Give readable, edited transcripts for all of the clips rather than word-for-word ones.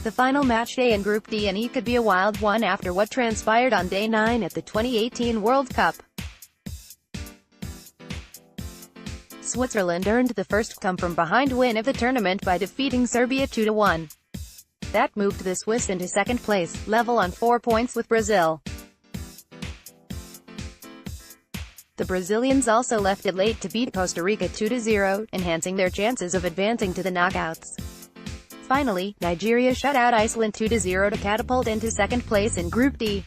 The final match day in Group D and E could be a wild one after what transpired on Day 9 at the 2018 World Cup. Switzerland earned the first come-from-behind win of the tournament by defeating Serbia 2-1. That moved the Swiss into second place, level on 4 points with Brazil. The Brazilians also left it late to beat Costa Rica 2-0, enhancing their chances of advancing to the knockouts. Finally, Nigeria shut out Iceland 2-0 to catapult into second place in Group D.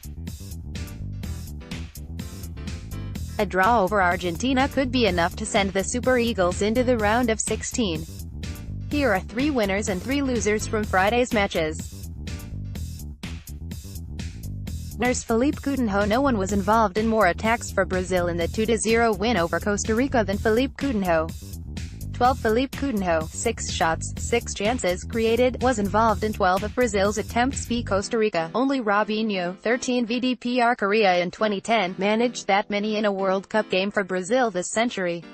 A draw over Argentina could be enough to send the Super Eagles into the round of 16. Here are 3 winners and 3 losers from Friday's matches. Winners: Philippe Coutinho. No one was involved in more attacks for Brazil in the 2-0 win over Costa Rica than Philippe Coutinho. 12 Philippe Coutinho, 6 shots, 6 chances created, was involved in 12 of Brazil's attempts beat Costa Rica. Only Robinho, 13 VDPR Korea in 2010, managed that many in a World Cup game for Brazil this century.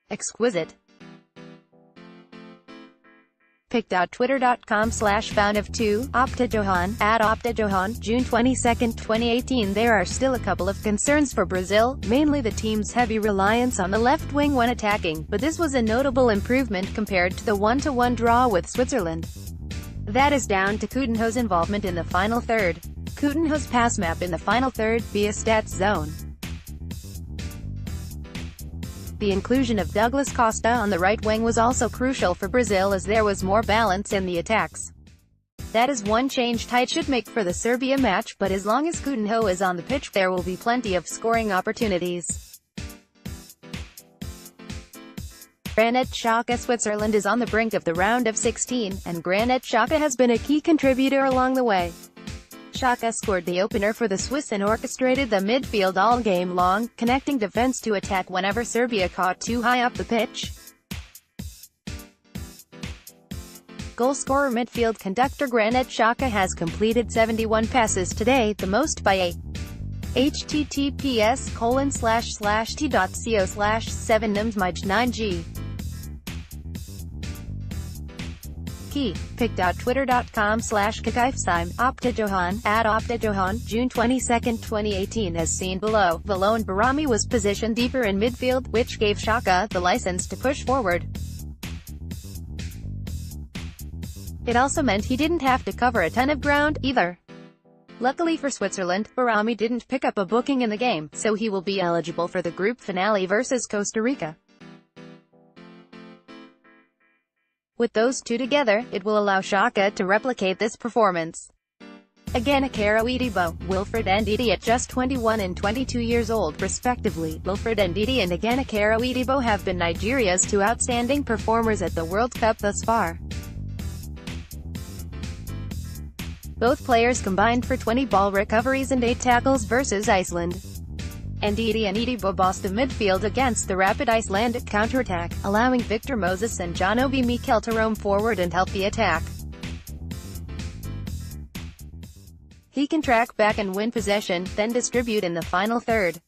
Exquisite. Pic.twitter.com/found-of-2, OptaJohan, @OptaJohan, June 22, 2018. There are still a couple of concerns for Brazil, mainly the team's heavy reliance on the left wing when attacking, but this was a notable improvement compared to the 1-1 draw with Switzerland. That is down to Coutinho's involvement in the final third. Coutinho's pass map in the final third, via stats zone. The inclusion of Douglas Costa on the right wing was also crucial for Brazil as there was more balance in the attacks. That is one change Tite should make for the Serbia match, but as long as Coutinho is on the pitch, there will be plenty of scoring opportunities. Granit Xhaka. Switzerland is on the brink of the round of 16, and Granit Xhaka has been a key contributor along the way. Xhaka scored the opener for the Swiss and orchestrated the midfield all game long, connecting defense to attack whenever Serbia caught too high up the pitch. Goalscorer midfield conductor Granit Xhaka has completed 71 passes today, the most by a https://t.co/7nmsmij9g. Key. Pic.twitter.com/Kakaifsime, OptaJohan, @OptaJohan, June 22, 2018. As seen below, Valone Barami was positioned deeper in midfield, which gave Xhaka the license to push forward. It also meant he didn't have to cover a ton of ground, either. Luckily for Switzerland, Barami didn't pick up a booking in the game, so he will be eligible for the group finale versus Costa Rica. With those two together, it will allow Xhaka to replicate this performance. Again, Akero Idibo, Wilfred Ndidi at just 21 and 22 years old respectively. Wilfred Ndidi and again Akero Idibo have been Nigeria's 2 outstanding performers at the World Cup thus far. Both players combined for 20 ball recoveries and 8 tackles versus Iceland. Ndidi and Idibo bossed the midfield against the rapid Icelandic counterattack, allowing Victor Moses and John Obi Mikel to roam forward and help the attack. He can track back and win possession, then distribute in the final third.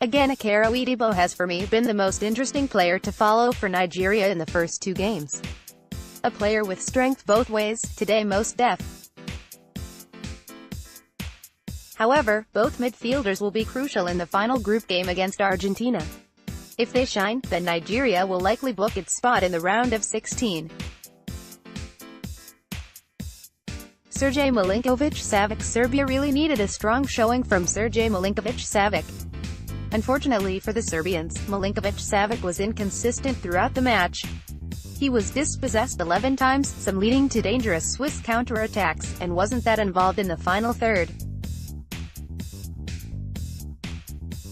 Again, Akero Idibo has for me been the most interesting player to follow for Nigeria in the first 2 games. A player with strength both ways, today most def. However, both midfielders will be crucial in the final group game against Argentina. If they shine, then Nigeria will likely book its spot in the round of 16. Sergej Milinković-Savić. Serbia really needed a strong showing from Sergej Milinković-Savić. Unfortunately for the Serbians, Milinković-Savić was inconsistent throughout the match. He was dispossessed 11 times, some leading to dangerous Swiss counter-attacks, and wasn't that involved in the final third.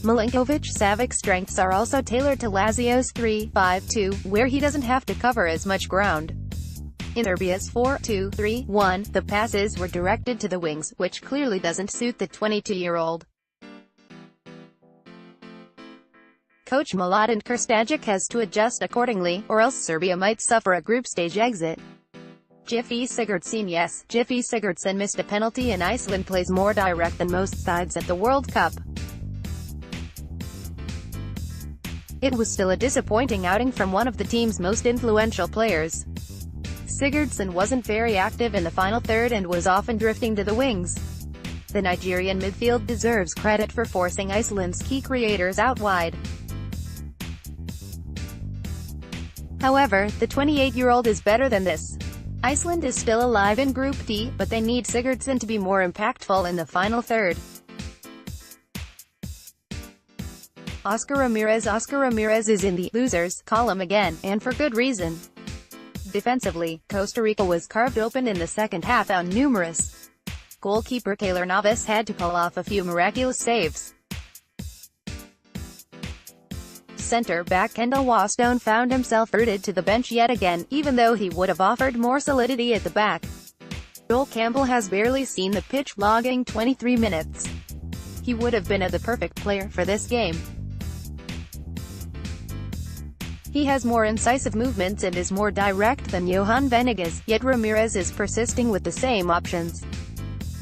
Milinković-Savic's strengths are also tailored to Lazio's 3-5-2, where he doesn't have to cover as much ground. In Serbia's 4-2-3-1, the passes were directed to the wings, which clearly doesn't suit the 22-year-old. Coach Mladen Krstajic has to adjust accordingly, or else Serbia might suffer a group stage exit. Gylfi Sigurdsson. Yes, Gylfi Sigurdsson missed a penalty and Iceland plays more direct than most sides at the World Cup. It was still a disappointing outing from one of the team's most influential players. Sigurdsson wasn't very active in the final third and was often drifting to the wings. The Nigerian midfield deserves credit for forcing Iceland's key creators out wide. However, the 28-year-old is better than this. Iceland is still alive in Group D, but they need Sigurdsson to be more impactful in the final third. Oscar Ramirez is in the "losers" column again, and for good reason. Defensively, Costa Rica was carved open in the second half on numerous. Goalkeeper Keylor Navas had to pull off a few miraculous saves. Centre-back Kendall Wasstone found himself rooted to the bench yet again, even though he would have offered more solidity at the back. Joel Campbell has barely seen the pitch, logging 23 minutes. He would have been the perfect player for this game. He has more incisive movements and is more direct than Johan Venegas, yet Ramirez is persisting with the same options.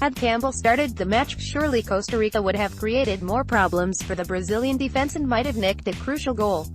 Had Campbell started the match, surely Costa Rica would have created more problems for the Brazilian defense and might have nicked a crucial goal.